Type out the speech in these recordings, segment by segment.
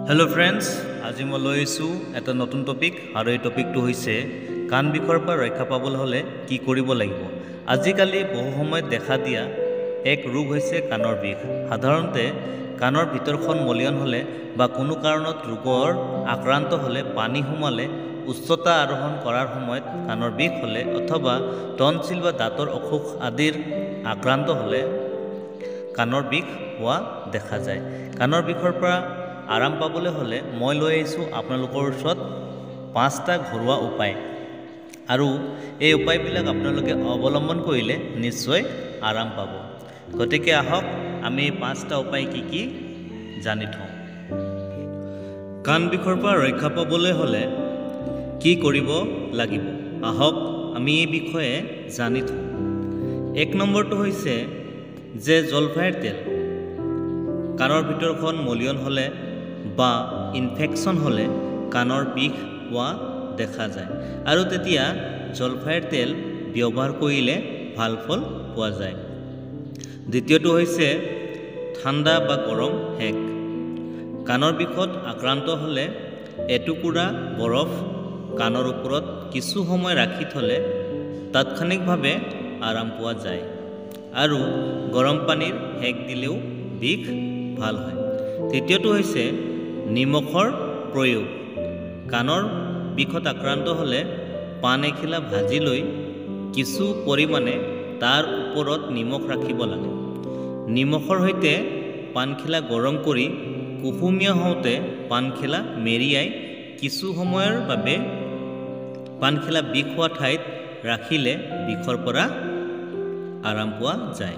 Hello friends, आज मैं lasso eight नतुन topic और ये टपिक कान विषर पर रक्षा पाबल हले कि करिब लागिब। आजिकाली बहु समय देखा दिया एक रोग होइसे कानर बिष। साधारणते कानर भितरखन मलियन हले बा कोनो कारणत रोगर आक्रांत हले पानी सोमाले उच्चता आरोहण करार সময়ত कानर बिष हले अथवा टनसिल बा दाँतर असुख आदिर आक्रांत हले कानर बिष हुआ देखा जाए। कानर बिषर पर आराम पाबले हले मैं लै आइছোঁ आपनालोকৰ ওচৰত 5টা ঘৰুৱা উপায় আৰু এই উপায়বিলাক আপোনালোকে অৱলম্বন কৰিলে নিশ্চয় আৰাম পাব। গতিকে আহক আমি 5টা উপায় কি জানি থওঁ। কাণ বিষৰ পৰা ৰক্ষা পাবলৈ হলে কি কৰিব লাগিব আহক আমি এই বিষয়ে জানি থওঁ। 1 নম্বৰটো হৈছে যে জলফাইৰ তেল কাণৰ ভিতৰখন মলিয়ন হলে বা ইনফেকশন হলে কাণৰ বিষ হোৱা দেখা যায় আৰু তেতিয়া জলফাইৰ তেল ব্যৱহাৰ কৰিলে ভাল ফল পোৱা যায়। দ্বিতীয়টো হৈছে ঠাণ্ডা বা গৰম হেক। কাণৰ বিষত আক্ৰান্ত হলে এটুকুৰা বৰফ কাণৰ ওপৰত কিছু সময় ৰাখি থলে তাৎক্ষণিকভাৱে আৰাম পোৱা যায় আৰু গৰম পানীৰ হেক দিলেও বিষ ভাল হয়। তৃতীয়টো হৈছে নিমখৰ প্ৰয়োগ। কাণৰ বিষত আক্ৰান্ত হলে পান এখিলা ভাজি লৈ কিছু পৰিমাণে তাৰ ওপৰত নিমখ ৰাখিব লাগে। নিমখৰ সৈতে পানখিলা গৰম কৰি কুহুমীয়া হওঁতে পানখিলা মেৰিয়াই কিছু সময়ৰ বাবে পানখিলা বিষ হোৱা ঠাইত ৰাখিলে বিষৰ পৰা আৰাম পোৱা যায়।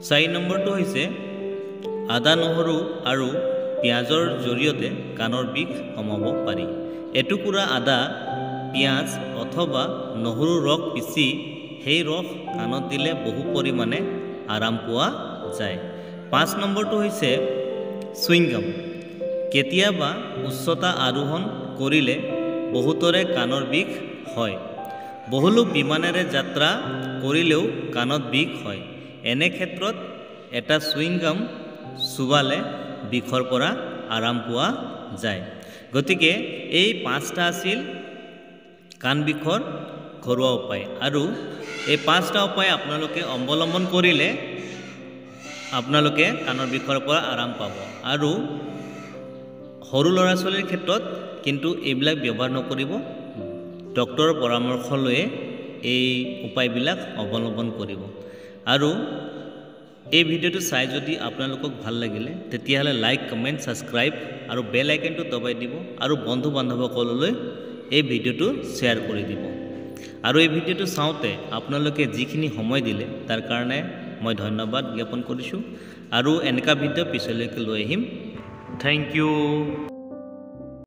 4 নম্বৰটো হৈছে আদা নহৰু আৰু পিঁয়াজৰ জৰিয়তে কাণৰ বিষ কমাব পাৰি। এটুকুৰা আদা পিঁয়াজ অথবা নহৰুৰ ৰস পিচি সেই ৰস কাণত দিলে বহু পৰিমাণে আৰাম পোৱা যায়। 5 নম্বৰটো হৈছে চুইংগাম। কেতিয়াবা উচ্চতা আৰোহণ কৰিলে বহুতৰে কাণৰ বিষ হয়। বহুলোক বিমানেৰে যাত্ৰা কৰিলেও কাণত বিষ হয়। এনে ক্ষেত্ৰত এটা চুইংগাম চুবালে বিষৰ পৰা আৰাম পোৱা যায়। গতিকে এই 5টা আছিল কাণ বিষৰ ঘৰুৱা উপায় আৰু এই 5টা উপায় আপোনালোকে অৱলম্বন কৰিলে আপোনালোকে কাণৰ বিষৰ পৰা আৰাম পাব আৰু সৰু ল'ৰা ছোৱালীৰ ক্ষেত্ৰত কিন্তু এইবিলাক ব্যৱহাৰ নকৰিব। ডক্টৰৰ পৰামৰ্শ লৈ এই উপায়বিলাক অৱলম্বন কৰিব আৰু এই ভিডিওটো চাই যদি আপোনালোকক ভাল লাগিলে তেতিয়াহলে লাইক কমেন্ট সাবস্ক্রাইব আৰু বেল আইকনটো দবাই দিব আৰু বন্ধু বান্ধৱসকললৈ এই ভিডিওটো শ্বেয়াৰ কৰি দিব। আৰু এই ভিডিওটো চাওঁতে আপোনালোকে যিখিনি সময় দিলে তাৰ কাৰণে মই ধন্যবাদ জ্ঞাপন কৰিছোঁ আৰু এনেকা ভিডিও পিছলৈকে লৈ আহিম। Thank U.